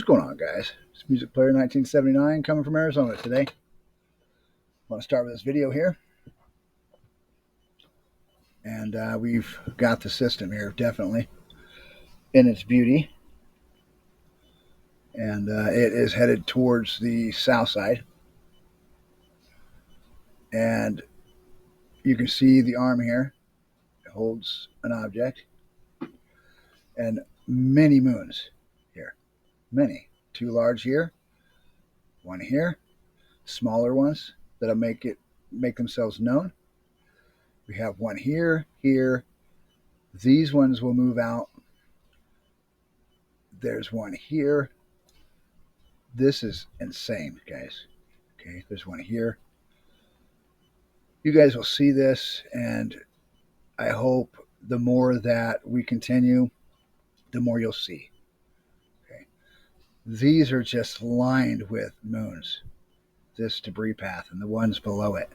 going on, guys? It's Music Player 1979 coming from Arizona today. I want to start with this video here. And we've got the system here, definitely, in its beauty. And it is headed towards the south side. And you can see the arm here. It holds an object. And many moons here. Many. Two large here. One here. Smaller ones that'll make themselves known. We have one here, here. These ones will move out. There's one here. This is insane, guys. Okay, there's one here. You guys will see this, and I hope the more that we continue, the more you'll see. Okay, these are just lined with moons. This debris path and the ones below it.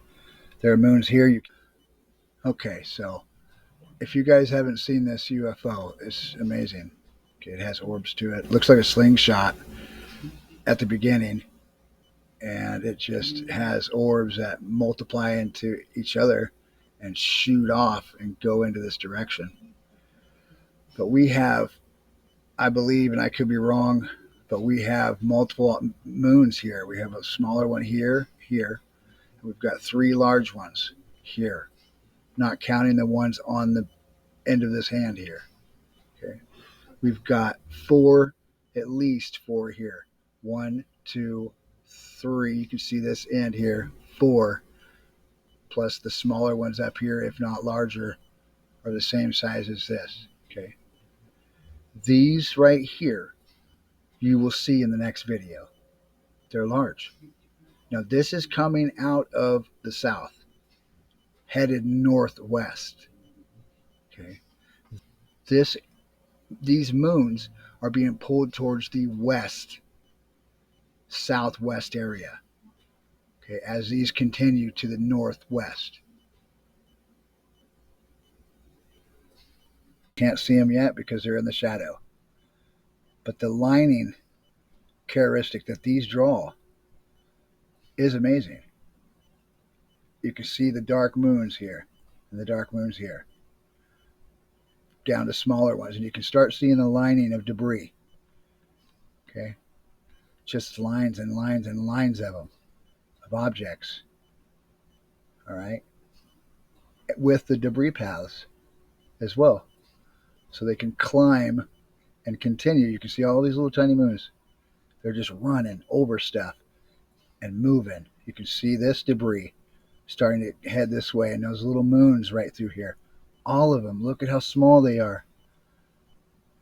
There are moons here. Okay, so if you guys haven't seen this UFO, it's amazing. Okay, it has orbs to it. Looks like a slingshot at the beginning, and it just has orbs that multiply into each other and shoot off and go into this direction. But we have, I believe, and I could be wrong, but we have multiple moons here. We have a smaller one here, here. We've got three large ones here, not counting the ones on the end of this hand here. Okay, we've got four, at least four here. 1, 2, 3. You can see this end here. 4, plus the smaller ones up here, if not larger, are the same size as this. Okay, these right here, you will see in the next video. They're large. Now this is coming out of the south, headed northwest. Okay, these moons are being pulled towards the west, southwest area. Okay, as these continue to the northwest. Can't see them yet because they're in the shadow. But the lining characteristic that these draw is amazing. You can see the dark moons here and the dark moons here, down to smaller ones, and you can start seeing the lining of debris. Okay, just lines and lines and lines of them, of objects. All right, with the debris paths as well, so they can climb and continue. You can see all these little tiny moons. They're just running over stuff and moving. You can see this debris starting to head this way, and those little moons right through here. All of them. Look at how small they are.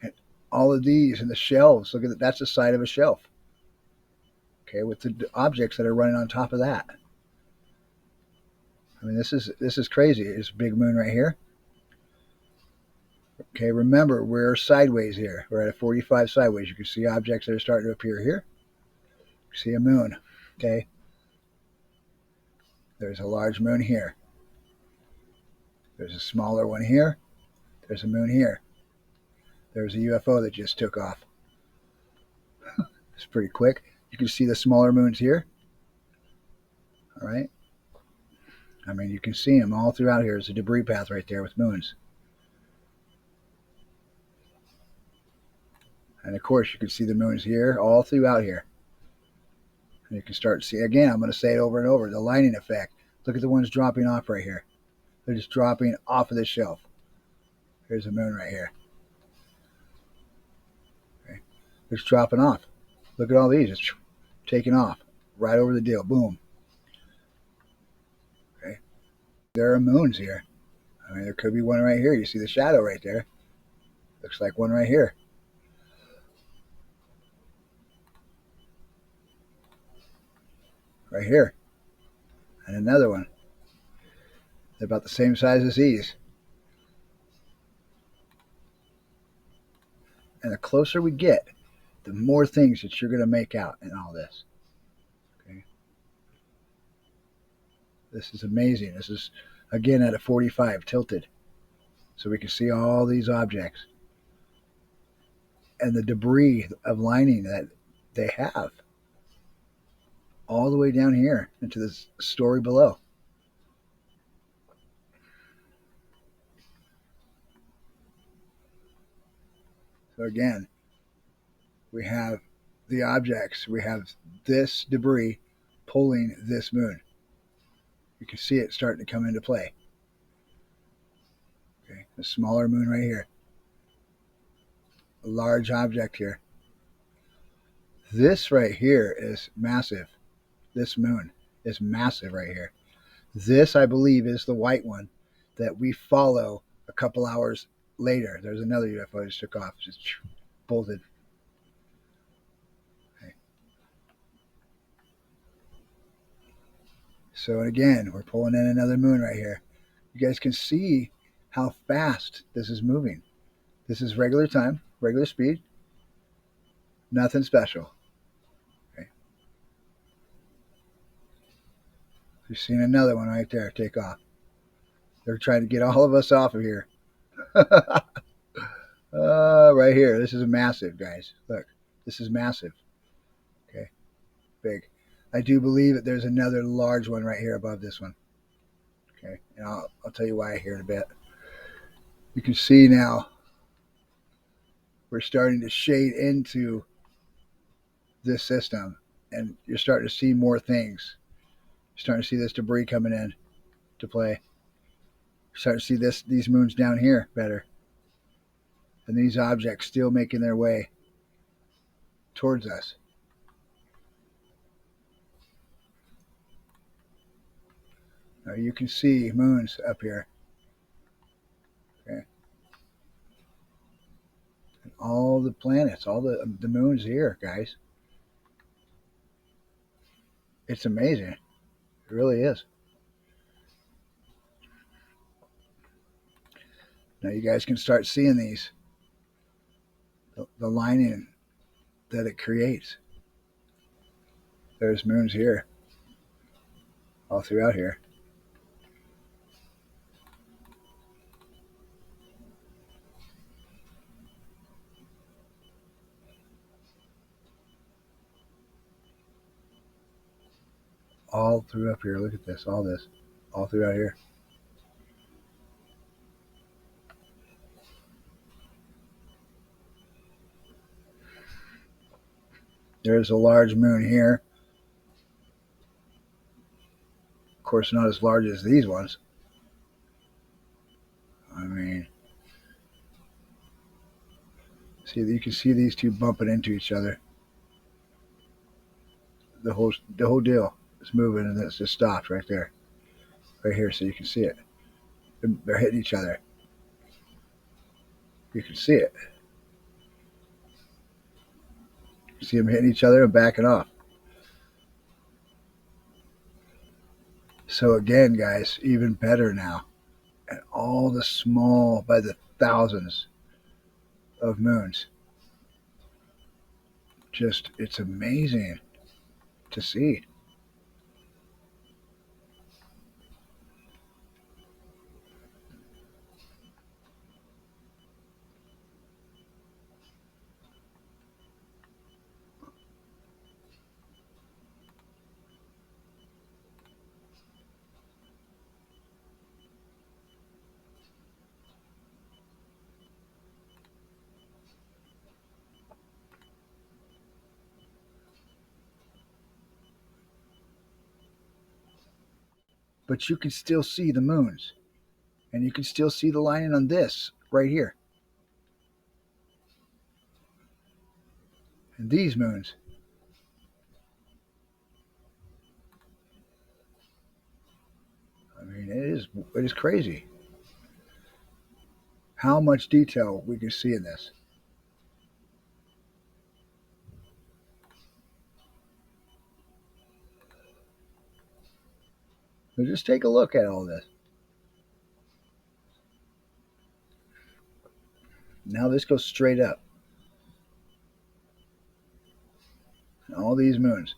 And all of these and the shelves. Look at that. That's the side of a shelf. Okay, with the objects that are running on top of that. I mean, this is crazy. There's a big moon right here. Okay, remember, we're sideways here. We're at a 45 sideways. You can see objects that are starting to appear here. You see a moon. Okay, there's a large moon here. There's a smaller one here. There's a moon here. There's a UFO that just took off. It's pretty quick. You can see the smaller moons here. All right. I mean, you can see them all throughout here. There's a debris path right there with moons. And of course, you can see the moons here, all throughout here. And you can start to see, again, I'm going to say it over and over, the lining effect. Look at the ones dropping off right here. They're just dropping off of this shelf. Here's a moon right here. Okay. They're just dropping off. Look at all these. It's taking off. Right over the deal. Boom. Okay. There are moons here. I mean, there could be one right here. You see the shadow right there. Looks like one right here. Right here. And another one. They're about the same size as these. And the closer we get, the more things that you're going to make out in all this. Okay. This is amazing. This is, again, at a 45 tilted. So we can see all these objects. And the debris of lining that They have. All the way down here into this story below. So again, we have the objects. We have this debris pulling this moon. You can see it starting to come into play. Okay, a smaller moon right here. A large object here. This right here is massive. This moon is massive right here. This, I believe, is the white one that we follow a couple hours later. There's another UFO I just took off, just bolted. Okay. So again, we're pulling in another moon right here. You guys can see how fast this is moving. This is regular time, regular speed, nothing special. Okay. You've seen another one right there take off. They're trying to get all of us off of here. Right here. This is massive, guys. Look, this is massive. Okay, big. I do believe that there's another large one right here above this one. Okay, and I'll tell you why here in a bit. You can see now we're starting to shade into this system, and you're starting to see more things. You're starting to see this debris coming in to play. You're starting to see these moons down here better, and these objects still making their way towards us. Now you can see moons up here. Okay. And all the planets, all the moons here, guys. It's amazing. It really is. Now you guys can start seeing these, the lining that it creates. There's moons here, all throughout here. All through up here. Look at this, all throughout here. There's a large moon here. Of course, not as large as these ones. I mean, see, you can see these two bumping into each other. The whole deal is moving, and it's just stopped right there, right here, so you can see it. They're hitting each other. You can see it. You see them hitting each other and backing off. So again, guys, even better now. And all the small, by the thousands of moons. Just, it's amazing to see. But you can still see the moons. And you can still see the lining on this right here. And these moons. I mean, it is crazy how much detail we can see in this. So just take a look at all this. Now this goes straight up. All these moons.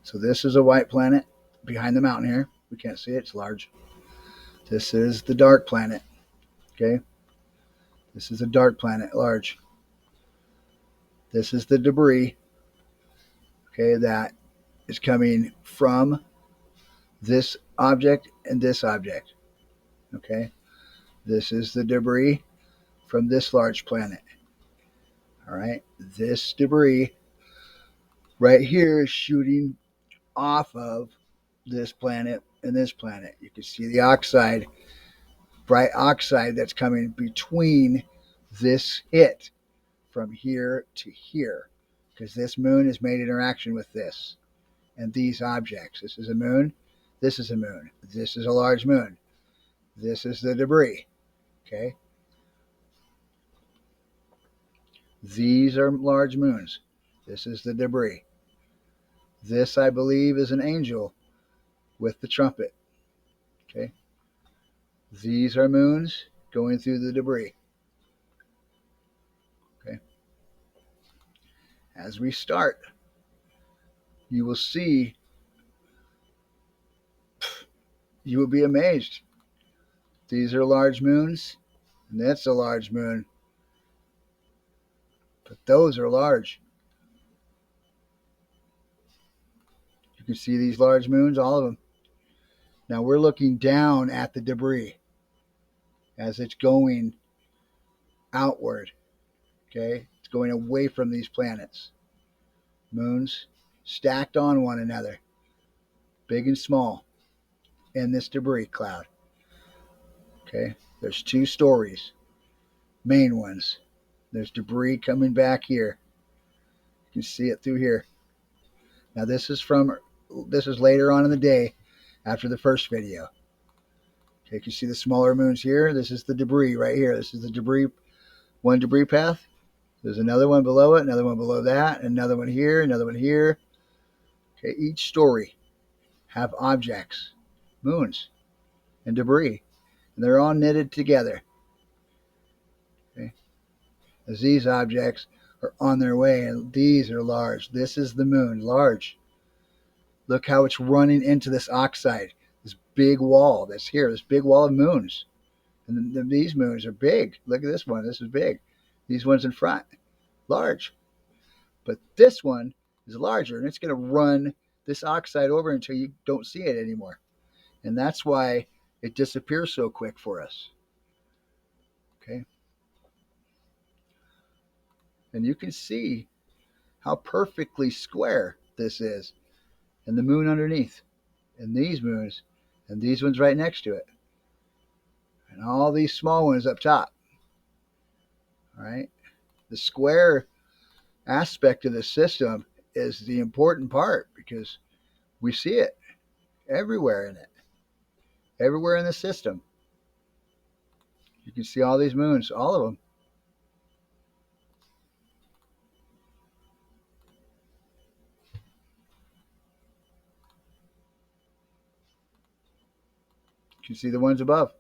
So this is a white planet behind the mountain here. We can't see it. It's large. This is the dark planet. Okay. This is a dark planet, large. This is the debris. Okay, that is coming from this object and this object. Okay. This is the debris from this large planet. All right. This debris right here is shooting off of this planet and this planet. You can see the oxide, bright oxide that's coming between this hit from here to here, because this moon has made interaction with this and these objects. This is a moon. This is a moon. This is a large moon. This is the debris. Okay. These are large moons. This is the debris. This, I believe, is an angel with the trumpet. Okay. These are moons going through the debris. Okay. As we start, you will see, you will be amazed. These are large moons, and that's a large moon. But those are large. You can see these large moons, all of them. Now we're looking down at the debris as it's going outward. Okay, it's going away from these planets. Moons stacked on one another, big and small, in this debris cloud. Okay, there's two stories, main ones. There's debris coming back here. You can see it through here. Now this is later on in the day after the first video. Okay, you can see the smaller moons here. This is the debris right here. This is the debris, one debris path. There's another one below it, another one below that, another one here, another one here. Okay, each story have objects, moons, and debris, and they're all knitted together. Okay, as these objects are on their way, and these are large. This is the moon, large. Look how it's running into this oxide, this big wall that's here, this big wall of moons. And these moons are big. Look at this one. This is big. These ones in front, large. But this one is larger, and it's going to run this oxide over until you don't see it anymore. And that's why it disappears so quick for us. Okay. And you can see how perfectly square this is. And the moon underneath. And these moons. And these ones right next to it. And all these small ones up top. All right. The square aspect of the system is the important part, because we see it everywhere in it. Everywhere in the system. You can see all these moons, all of them. You can see the ones above.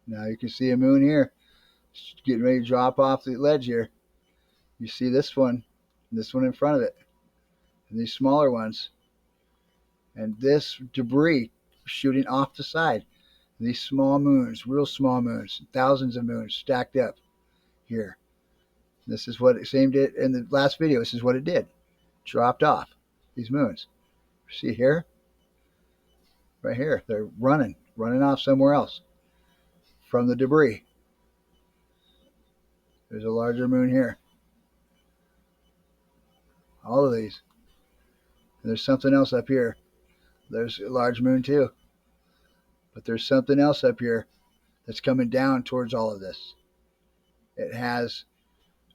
Now you can see a moon here. It's getting ready to drop off the ledge here. You see this one in front of it, and these smaller ones, and this debris shooting off the side. These small moons, real small moons, thousands of moons stacked up here. This is what it same did in the last video. This is what it did. Dropped off these moons. See here? Right here. They're running off somewhere else from the debris. There's a larger moon here. All of these. And there's something else up here. There's a large moon too. But there's something else up here that's coming down towards all of this. It has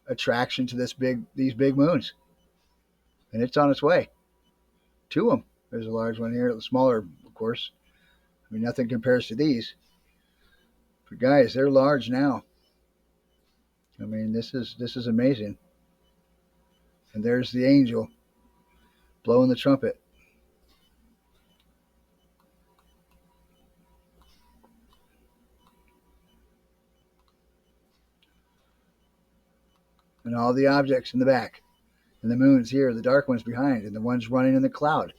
attraction to these big moons. And it's on its way to them. There's a large one here, the smaller, of course. I mean, nothing compares to these. But guys, they're large now. I mean, this is amazing. And there's the angel blowing the trumpet. and all the objects in the back, and the moons here, the dark ones behind, and the ones running in the cloud,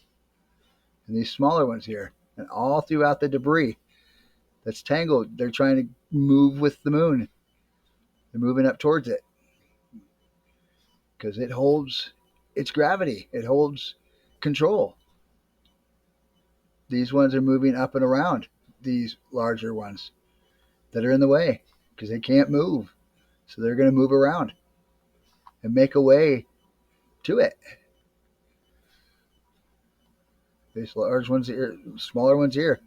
and these smaller ones here, and all throughout the debris that's tangled. They're trying to move with the moon. They're moving up towards it because it holds its gravity. It holds control. These ones are moving up and around these larger ones that are in the way because they can't move. So they're going to move around and make a way to it. These large ones here, smaller ones here.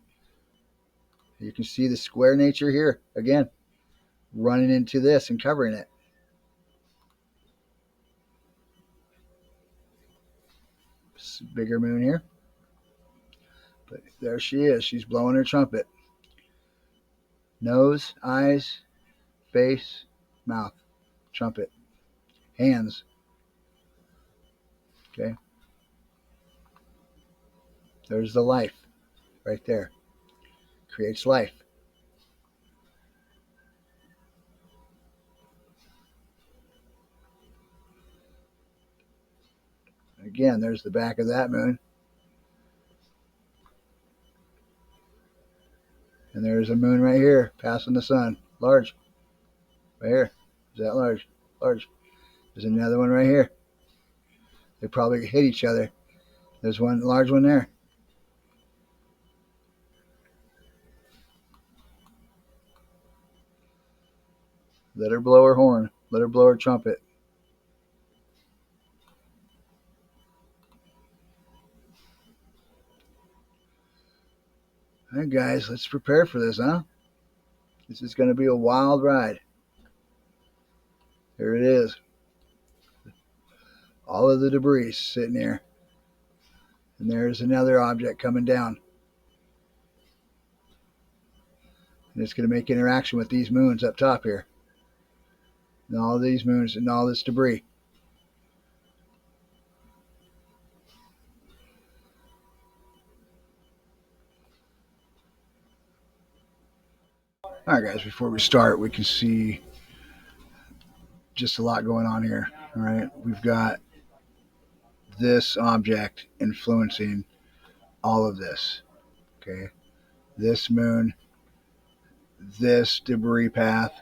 You can see the square nature here again, running into this and covering it. Bigger moon here. But there she is. She's blowing her trumpet. Nose, eyes, face, mouth, trumpet, hands. Okay. There's the life right there. Creates life. Again, there's the back of that moon. And there's a moon right here passing the sun. Large. Right here. Is that large? Large. There's another one right here. They probably hit each other. There's one large one there. Let her blow her horn. Let her blow her trumpet. All right, guys, let's prepare for this, huh? This is going to be a wild ride. Here it is. All of the debris sitting here. And there's another object coming down. And it's going to make interaction with these moons up top here. And all these moons and all this debris. All right, guys, before we start, we can see just a lot going on here. All right, we've got this object influencing all of this. Okay, this moon, this debris path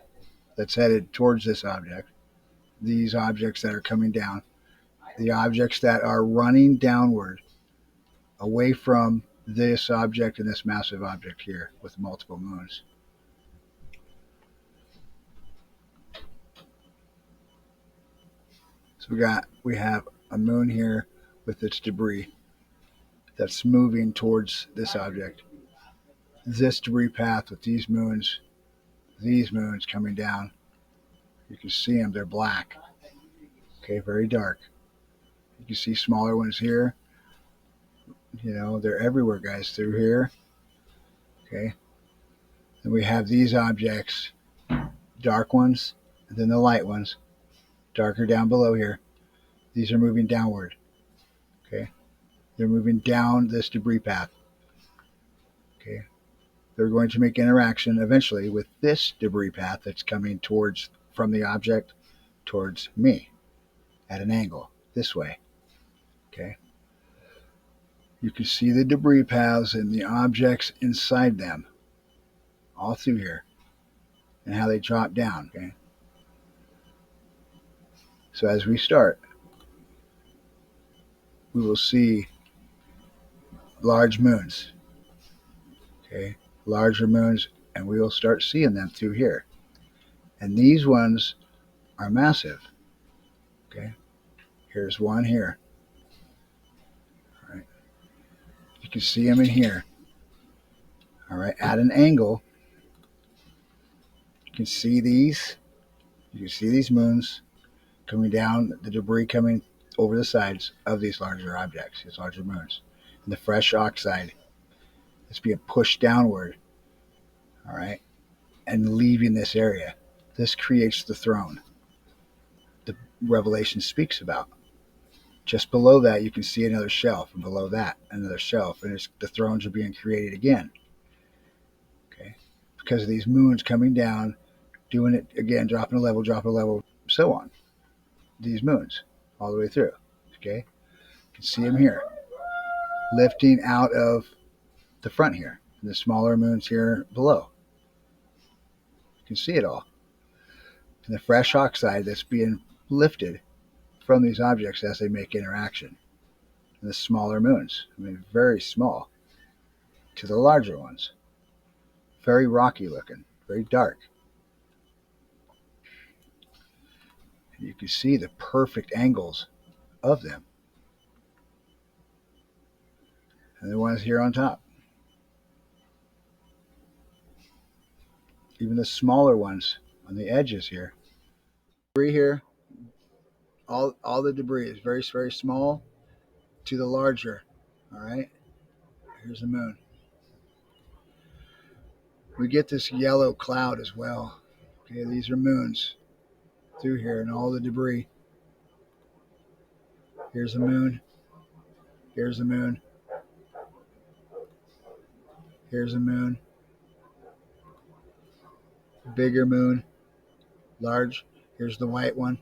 that's headed towards this object, these objects that are coming down, the objects that are running downward away from this object and this massive object here with multiple moons. So we have a moon here with its debris that's moving towards this object. This debris path with these moons coming down. You can see them, they're black. Okay, very dark. You can see smaller ones here. You know, they're everywhere, guys, through here. Okay. And we have these objects, dark ones, and then the light ones, darker down below here. These are moving downward. Okay. They're moving down this debris path. Okay. They're going to make interaction eventually with this debris path that's coming towards from the object towards me at an angle this way. Okay. You can see the debris paths and the objects inside them all through here and how they drop down. Okay. So as we start, we will see large moons. Okay. Larger moons, and we will start seeing them through here. And these ones are massive. Okay. Here's one here. All right. You can see them in here. All right. At an angle, you can see these. You can see these moons coming down, the debris coming over the sides of these larger objects, these larger moons. And the fresh oxide is being pushed downward. All right. And leaving this area. This creates the throne the Revelation speaks about. Just below that, you can see another shelf, and below that, another shelf, and the thrones are being created again. Okay, because of these moons coming down, doing it again, dropping a level, so on. these moons all the way through. Okay, you can see them here, lifting out of the front here, and the smaller moons here below. You can see it all. And the fresh oxide that's being lifted from these objects as they make interaction. And the smaller moons, I mean, very small to the larger ones. Very rocky looking, very dark. And you can see the perfect angles of them. And the ones here on top. Even the smaller ones on the edges here. Debris here, all the debris is very, very small to the larger. All right, here's the moon. We get this yellow cloud as well. Okay, these are moons through here and all the debris. Here's the moon. Here's the moon. Here's the moon. Bigger moon. Large. Here's the white one.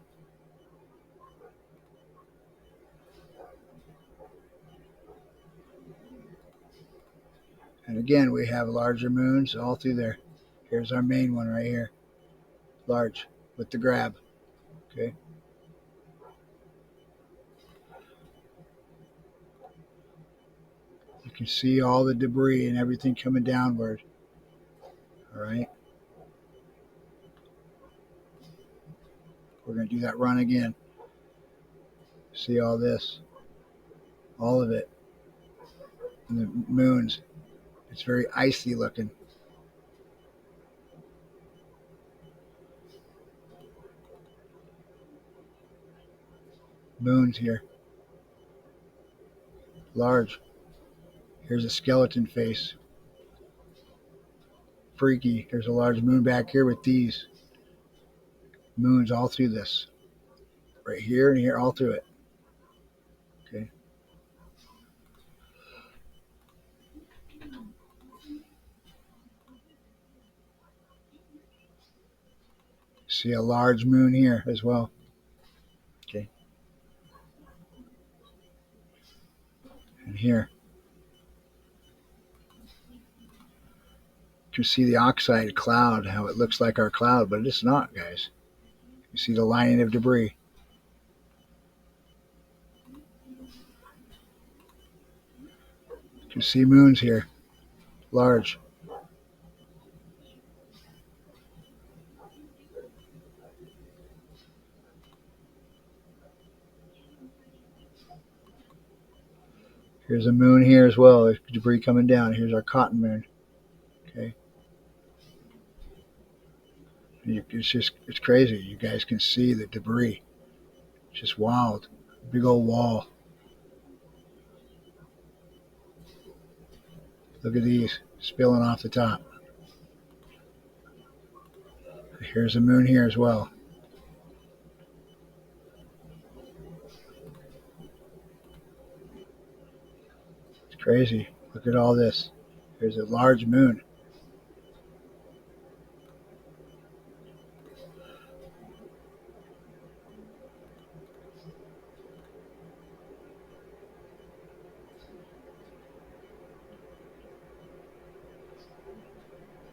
And again, we have larger moons all through there. Here's our main one right here. Large with the grab. Okay. You can see all the debris and everything coming downward. All right. We're going to do that run again. See all this. All of it. And the moons. It's very icy looking. Moons here. Large. Here's a skeleton face. Freaky. There's a large moon back here with these moons all through this. Right here and here, all through it. Okay. See a large moon here as well. Okay. And here. You can see the oxide cloud, how it looks like our cloud, but it's not, guys. You see the lining of debris. You can see moons here. Large. Here's a moon here as well. There's debris coming down. Here's our cotton moon. Okay. It's crazy. You guys can see the debris. It's just wild. Big old wall. Look at these spilling off the top. Here's a moon here as well. It's crazy. Look at all this. There's a large moon.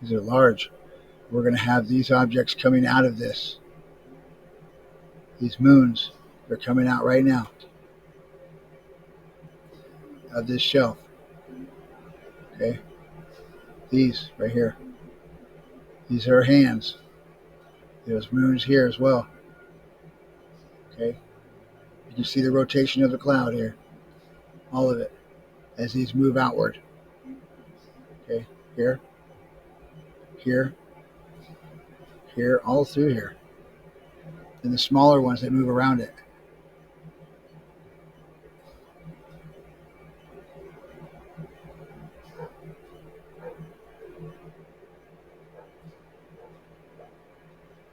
These are large. We're going to have these objects coming out of this. These moons, they're coming out right now of this shelf. Okay. These right here. These are hands. There's moons here as well. Okay. You can see the rotation of the cloud here. All of it as these move outward. Okay. Here. Here. Here. All through here. And the smaller ones that move around it.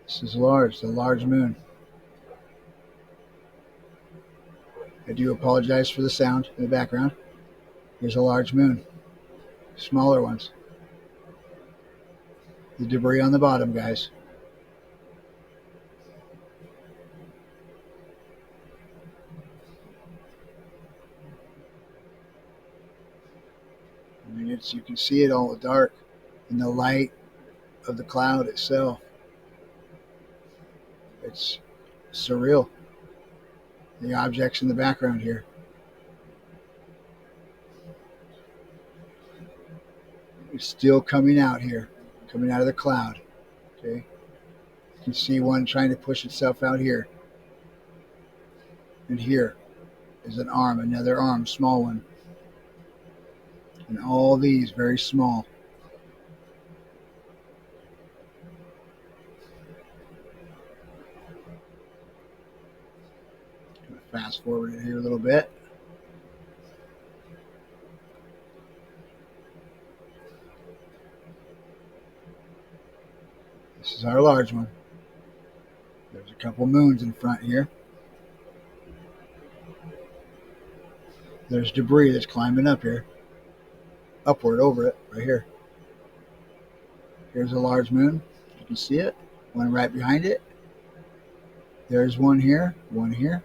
This is large, the large moon. I do apologize for the sound in the background. Here's a large moon. Smaller ones. The debris on the bottom, guys. I mean, you can see it all dark in the light of the cloud itself. It's surreal. The objects in the background here. It's still coming out here, coming out of the cloud. Okay. You can see one trying to push itself out here. And here is an arm, another arm, small one. And all these very small. Fast forward it here a little bit. This is our large one. There's a couple moons in front here. There's debris that's climbing up here. Upward over it, right here. Here's a large moon. You can see it. One right behind it. There's one here. One here.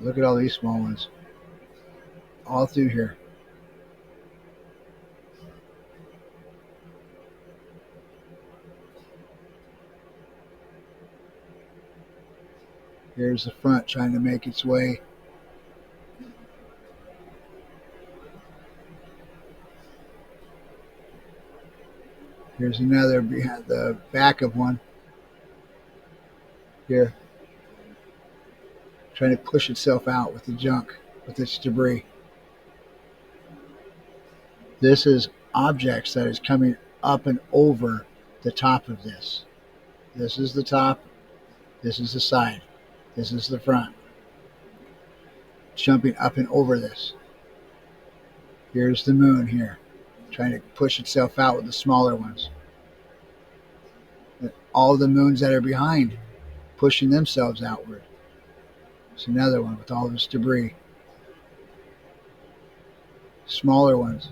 Look at all these small ones. All through here. Here's the front trying to make its way. Here's another behind the back of one. Here. Trying to push itself out with the junk, with its debris. This is objects that is coming up and over the top of this. This is the top. This is the side. This is the front. Jumping up and over this. Here's the moon here, trying to push itself out with the smaller ones. All the moons that are behind, pushing themselves outward. It's another one with all this debris. Smaller ones.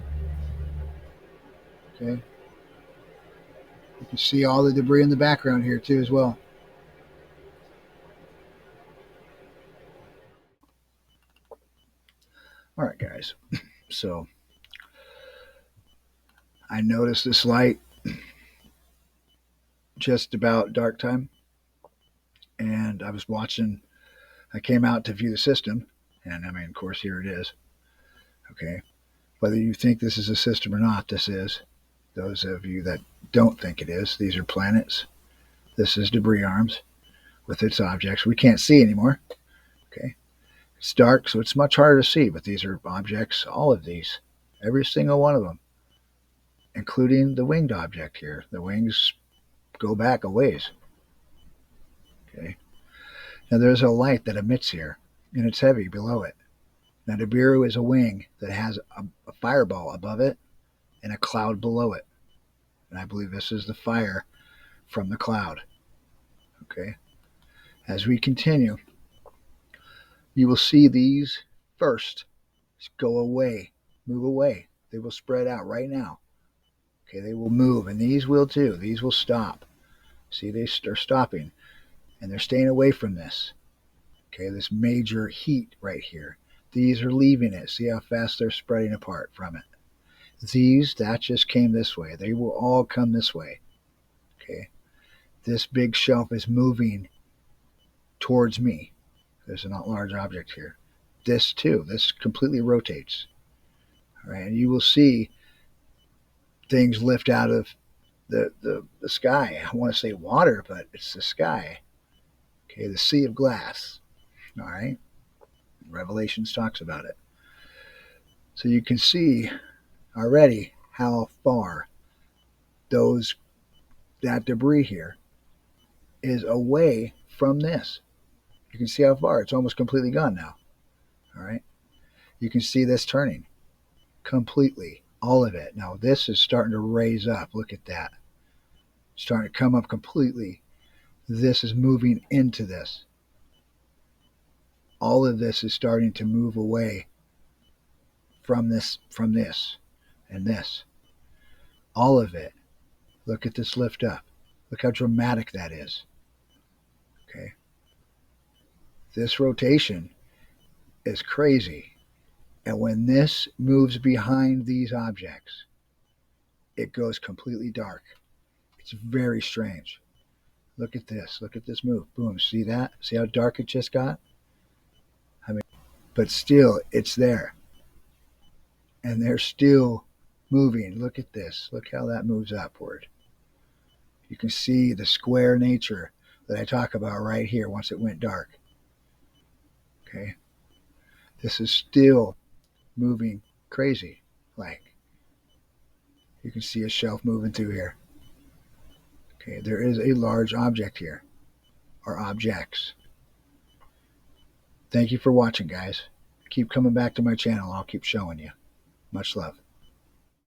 Okay. You can see all the debris in the background here too as well. All right, guys. So I noticed this light just about dark time, and I was watching. I came out to view the system, and I mean, of course, here it is. Okay. Whether you think this is a system or not, this is. Those of you that don't think it is, these are planets. This is debris arms with its objects. We can't see anymore. Okay. It's dark, so it's much harder to see, but these are objects, all of these, every single one of them, including the winged object here. The wings go back a ways. Okay. Now there's a light that emits here, and it's heavy below it. Now Nibiru is a wing that has a fireball above it and a cloud below it. And I believe this is the fire from the cloud. Okay. As we continue, you will see these first go away, move away. They will spread out right now. Okay, they will move, and these will too. These will stop. See, they are stopping, and they're staying away from this. Okay, this major heat right here. These are leaving it. See how fast they're spreading apart from it. These, that just came this way. They will all come this way. Okay, this big shelf is moving towards me. There's a not large object here. This too, this completely rotates. All right, and you will see things lift out of the sky. I want to say water, but it's the sky. Okay, the sea of glass. All right, Revelations talks about it. So you can see already how far that debris here is away from this. You can see how far. It's almost completely gone now. All right. You can see this turning completely, all of it. Now this is starting to raise up. Look at that. It's starting to come up completely. This is moving into this. All of this is starting to move away from this, and this. All of it. Look at this lift up. Look how dramatic that is. Okay. This rotation is crazy. And when this moves behind these objects, it goes completely dark. It's very strange. Look at this. Look at this move. Boom. See that? See how dark it just got? I mean, but still, it's there. And they're still moving. Look at this. Look how that moves upward. You can see the square nature that I talk about right here once it went dark. Okay. This is still moving crazy. Like, you can see a shelf moving through here. Okay, there is a large object here, or objects. Thank you for watching, guys. Keep coming back to my channel. I'll keep showing you. Much love.